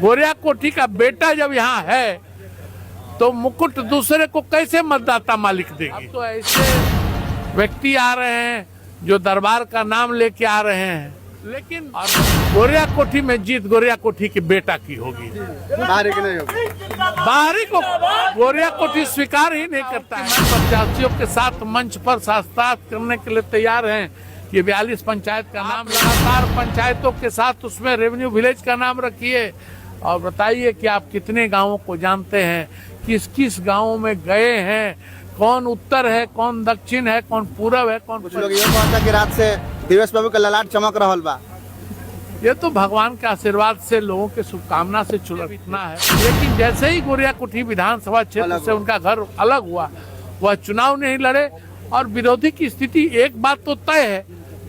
गोरिया कोठी का बेटा जब यहाँ है तो मुकुट दूसरे को कैसे मतदाता मालिक देगी। अब तो ऐसे व्यक्ति आ रहे हैं जो दरबार का नाम लेके आ रहे हैं, लेकिन गोरिया कोठी में जीत गोरिया कोठी के बेटा की होगी, बाहरी की नहीं होगी। बाहरी को गोरिया कोठी स्वीकार ही नहीं करता है। प्रत्याशियों के साथ मंच पर शास्त्रार्थ करने के लिए तैयार हैं। ये 42 पंचायत का नाम लगातार पंचायतों के साथ उसमें रेवेन्यू विलेज का नाम रखिए और बताइए कि आप कितने गांवों को जानते हैं, किस किस गांवों में गए हैं, कौन उत्तर है, कौन दक्षिण है, कौन पूरब है, कौन। कुछ लोग ये कहता कि रात से दिवेश बाबू का ललाट चमक रहा बा। ये तो भगवान के आशीर्वाद से, लोगों के शुभकामना से चुनना है। लेकिन जैसे ही गोरिया कोठी विधानसभा क्षेत्र से उनका घर अलग हुआ, वह चुनाव नहीं लड़े और विरोधी की स्थिति। एक बात तो तय है,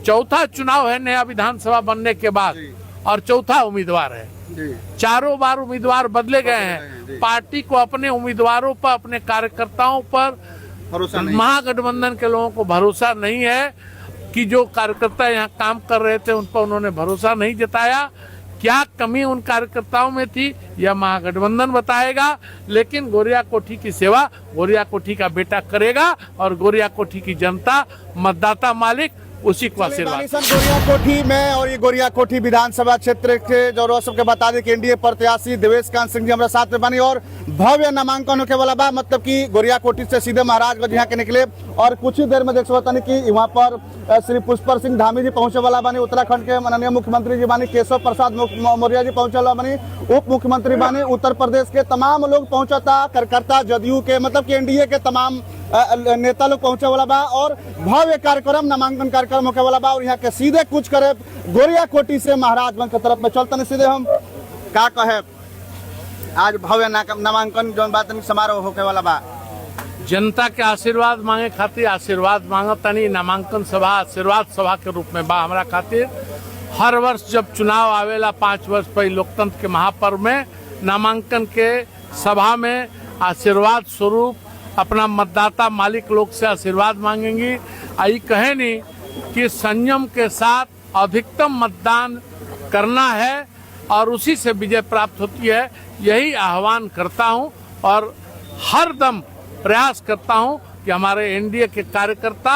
चौथा चुनाव है नया विधानसभा बनने के बाद और चौथा उम्मीदवार है। चारों बार उम्मीदवार बदले गए हैं। पार्टी को अपने उम्मीदवारों पर, अपने कार्यकर्ताओं पर, महागठबंधन के लोगों को भरोसा नहीं है कि जो कार्यकर्ता यहाँ काम कर रहे थे उन पर उन्होंने भरोसा नहीं जताया। क्या कमी उन कार्यकर्ताओं में थी यह महागठबंधन बताएगा, लेकिन गोरिया कोठी की सेवा गोरिया कोठी का बेटा करेगा और गोरिया कोठी की जनता, मतदाता मालिक उसी को आशीर्वाद। गोरिया कोठी में और ये गोरिया कोठी विधानसभा क्षेत्र के जो सबके बता दें कि एनडीए प्रत्याशी देवेश कांत सिंह जी हमारे साथ में बनी और भव्य नामांकन होने वाला बा। मतलब कि गोरिया कोठी से सीधे महाराजगंज यहाँ के निकले और कुछ ही देर में देख सकते कि वहाँ पर श्री पुष्पर सिंह धामी जी पहुंचे वाला बनी, उत्तराखंड के माननीय मुख्यमंत्री जी बानी, केशव प्रसाद मौर्य जी पहुंचे वाला बनी, उप मुख्यमंत्री बानी, उत्तर प्रदेश के तमाम लोग पहुंचा था, कार्यकर्ता जदयू के, मतलब कि एनडीए के तमाम नेता लोग पहुंचे वाला बा और भव्य कार्यक्रम, नामांकन कार्यक्रम होने वाला बा। और यहाँ के सीधे कुछ करे गोरिया कोठी से महाराजगंज की तरफ में चलते नहीं, सीधे हम का कहे आज भव्य नामांकन जो बात समारोह होके वाला बा। जनता के आशीर्वाद मांगे खातिर आशीर्वाद मांगता नहीं, नामांकन सभा आशीर्वाद सभा के रूप में बा हमारा खातिर। हर वर्ष जब चुनाव आवेला 5 वर्ष पहले लोकतंत्र के महापर्व में नामांकन के सभा में आशीर्वाद स्वरूप अपना मतदाता मालिक लोग से आशीर्वाद मांगेंगी। आई कहे नहीं कि संयम के साथ अधिकतम मतदान करना है और उसी से विजय प्राप्त होती है, यही आह्वान करता हूं और हर दम प्रयास करता हूं कि हमारे एनडीए के कार्यकर्ता,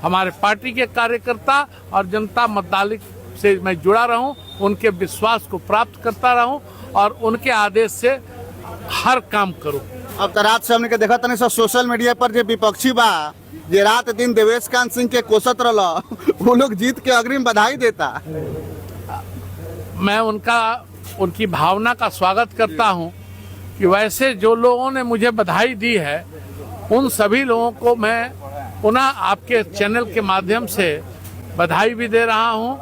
हमारे पार्टी के कार्यकर्ता और जनता मतदालिक से मैं जुड़ा रहूं, उनके विश्वास को प्राप्त करता रहूं और उनके आदेश से हर काम करूं। अब तो रात से हमने देखा था नहीं सोशल मीडिया पर जो विपक्षी बा जे रात दिन देवेश कांत सिंह के कोसत रहा, वो लोग जीत के अग्रिम बधाई देता। मैं उनकी भावना का स्वागत करता हूं कि वैसे जो लोगों ने मुझे बधाई दी है उन सभी लोगों को मैं पुनः आपके चैनल के माध्यम से बधाई भी दे रहा हूं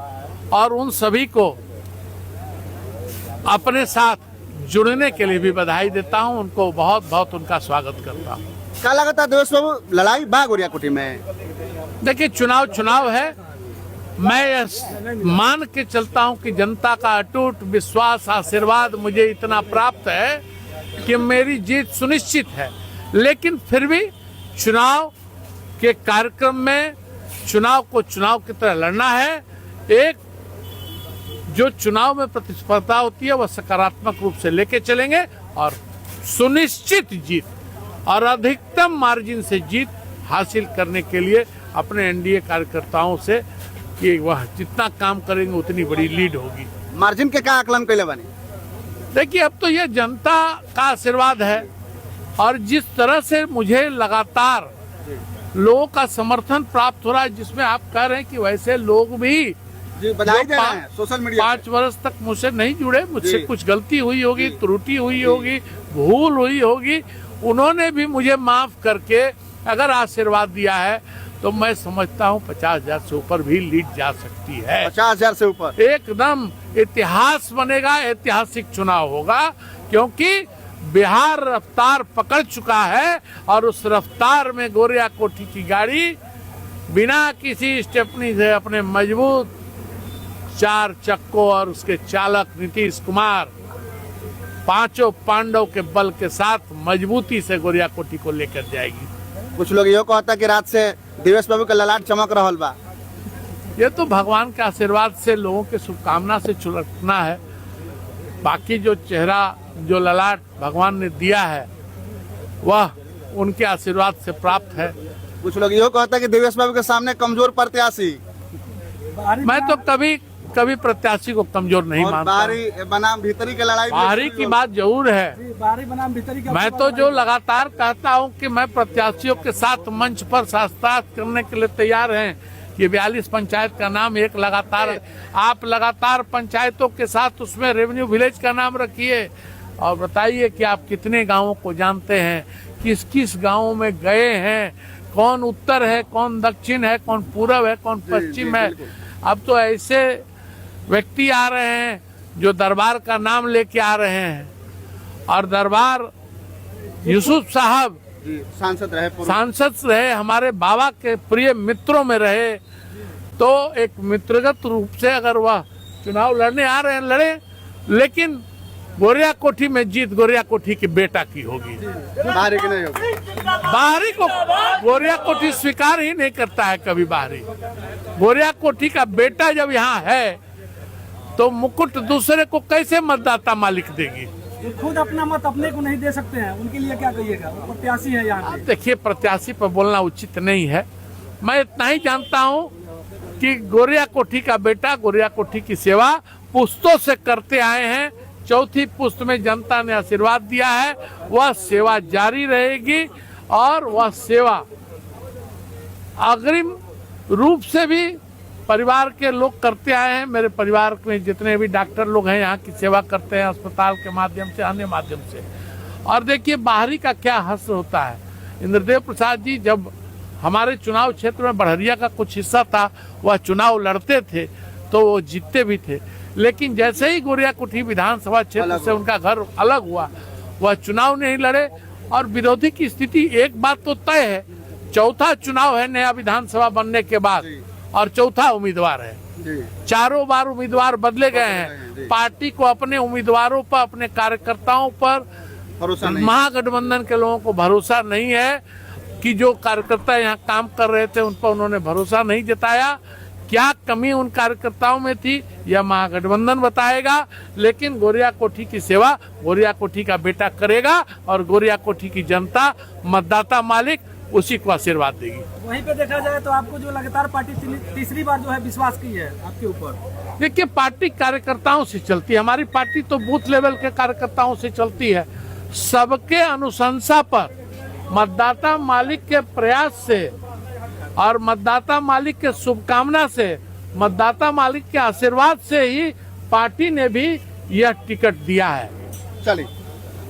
और उन सभी को अपने साथ जुड़ने के लिए भी बधाई देता हूं। उनको बहुत बहुत उनका स्वागत करता हूं। क्या लगता है देवेश बाबू लड़ाई बा गोरिया कोठी में? देखिए चुनाव है, मैं मान के चलता हूं कि जनता का अटूट विश्वास, आशीर्वाद मुझे इतना प्राप्त है कि मेरी जीत सुनिश्चित है। लेकिन फिर भी चुनाव के कार्यक्रम में चुनाव को चुनाव की तरह लड़ना है। एक जो चुनाव में प्रतिस्पर्धा होती है वह सकारात्मक रूप से लेके चलेंगे और सुनिश्चित जीत और अधिकतम मार्जिन से जीत हासिल करने के लिए अपने एनडीए कार्यकर्ताओं से कि वह जितना काम करेंगे उतनी बड़ी लीड होगी। मार्जिन के क्या आकलन कैले बनी? देखिए अब तो ये जनता का आशीर्वाद है और जिस तरह से मुझे लगातार लोगों का समर्थन प्राप्त हो रहा है, जिसमें आप कह रहे हैं कि वैसे लोग भी बधाई दे रहे हैं सोशल मीडिया 5 वर्ष तक मुझसे नहीं जुड़े, मुझसे कुछ गलती हुई होगी, त्रुटि हुई होगी, भूल हुई होगी, उन्होंने भी मुझे माफ करके अगर आशीर्वाद दिया है तो मैं समझता हूँ 50,000 से ऊपर भी लीड जा सकती है। 50,000 से ऊपर एकदम इतिहास बनेगा, ऐतिहासिक चुनाव होगा, क्योंकि बिहार रफ्तार पकड़ चुका है और उस रफ्तार में गोरिया कोठी की गाड़ी बिना किसी स्टेपनी से अपने मजबूत 4 चक्कों और उसके चालक नीतीश कुमार 5 पांडव के बल के साथ मजबूती से गोरिया कोठी को लेकर जाएगी। कुछ लोग ये कहता कि रात से देवेश बाबू का ललाट चमक रहा बा। ये तो भगवान के आशीर्वाद से, लोगों के शुभकामना से चुलकना है। बाकी जो चेहरा, जो ललाट भगवान ने दिया है, वह उनके आशीर्वाद से प्राप्त है। कुछ लोग यो कहता है कि देवेश बाबू के सामने कमजोर प्रत्याशी, मैं तो कभी कभी प्रत्याशी को कमजोर नहीं और मानता। बाहरी बनाम भीतरी के लड़ाई में बाहरी की बात जरूर है। बाहरी बनाम भीतरी का मैं तो जो लगातार कहता हूं कि मैं प्रत्याशियों के साथ मंच पर शास्त्रार्थ करने के लिए तैयार हैं। ये 42 पंचायत का नाम एक लगातार है। आप लगातार पंचायतों के साथ उसमें रेवेन्यू विलेज का नाम रखिए और बताइए कि आप कितने गांवों को जानते हैं, किस किस गांवों में गए हैं, कौन उत्तर है, कौन दक्षिण है, कौन पूरब है, कौन पश्चिम है। अब तो ऐसे व्यक्ति आ रहे हैं जो दरबार का नाम लेके आ रहे हैं, और दरबार यूसुफ साहब सांसद रहे, सांसद रहे, हमारे बाबा के प्रिय मित्रों में रहे, तो एक मित्रगत रूप से अगर वह चुनाव लड़ने आ रहे हैं लड़े, लेकिन गोरिया कोठी में जीत गोरिया कोठी के बेटा की होगी, बाहरी की नहीं होगी। बाहरी को गोरिया कोठी स्वीकार ही नहीं करता है कभी बाहरी। गोरिया कोठी का बेटा जब यहाँ है तो मुकुट दूसरे को कैसे मतदाता मालिक देगी? वो खुद अपना मत अपने को नहीं दे सकते हैं, उनके लिए क्या कहिएगा? वो प्रत्याशी है यहाँ पे। देखिए, प्रत्याशी पर बोलना उचित नहीं है। मैं इतना ही जानता हूँ कि गोरिया कोठी का बेटा गोरिया कोठी की सेवा पुश्तों से करते आए हैं। चौथी पुश्त में जनता ने आशीर्वाद दिया है, वह सेवा जारी रहेगी और वह सेवा अग्रिम रूप से भी परिवार के लोग करते आए हैं। मेरे परिवार में जितने भी डॉक्टर लोग हैं यहाँ की सेवा करते हैं, अस्पताल के माध्यम से, अन्य माध्यम से। और देखिए, बाहरी का क्या हश्र होता है। इंद्रदेव प्रसाद जी जब हमारे चुनाव क्षेत्र में बड़हरिया का कुछ हिस्सा था, वह चुनाव लड़ते थे तो वो जीतते भी थे, लेकिन जैसे ही गोरिया कोठी विधानसभा क्षेत्र से उनका घर अलग हुआ, वह चुनाव नहीं लड़े। और विरोधी की स्थिति, एक बात तो तय है, चौथा चुनाव है नया विधानसभा बनने के बाद और चौथा उम्मीदवार है। चारों बार उम्मीदवार बदले गए हैं। पार्टी को अपने उम्मीदवारों पर, अपने कार्यकर्ताओं पर भरोसा नहीं, महागठबंधन के लोगों को भरोसा नहीं है कि जो कार्यकर्ता यहाँ काम कर रहे थे उन पर उन्होंने भरोसा नहीं जताया। क्या कमी उन कार्यकर्ताओं में थी यह महागठबंधन बताएगा, लेकिन गोरिया कोठी की सेवा गोरिया कोठी का बेटा करेगा और गोरिया कोठी की जनता, मतदाता मालिक उसी को आशीर्वाद देगी। वहीं पे देखा जाए तो आपको जो लगातार पार्टी तीसरी बार जो है विश्वास की है आपके ऊपर। देखिए, पार्टी कार्यकर्ताओं से चलती है। हमारी पार्टी तो बूथ लेवल के कार्यकर्ताओं से चलती है। सबके अनुशंसा पर, मतदाता मालिक के प्रयास से और मतदाता मालिक के शुभकामना से, मतदाता मालिक के आशीर्वाद से ही पार्टी ने भी यह टिकट दिया है। चलिए,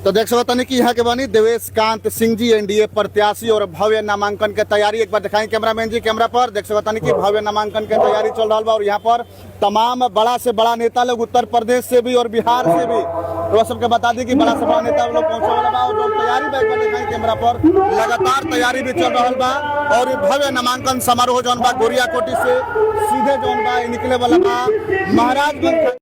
तो देख सकते हैं कि यहाँ के बनी देवेश कांत सिंह जी एनडीए प्रत्याशी और भव्य नामांकन के तैयारी एक बार दिखाएं कैमरामैन जी कैमरा पर। देख सकते हैं कि भव्य नामांकन के तैयारी चल रहा है और यहाँ पर तमाम बड़ा से बड़ा नेता लोग उत्तर प्रदेश से भी और बिहार से भी, तो सबके बता दें कि बड़ा से बड़ा नेता लोग पहुंचे वाला बा। और जो तैयारी बैक पर दिखाएं कैमरा पर, लगातार तैयारी भी चल रहा बा और भव्य नामांकन समारोह जौन बा गोरिया कोठी से सीधे जौन बा निकले वाला बा महाराजगंज।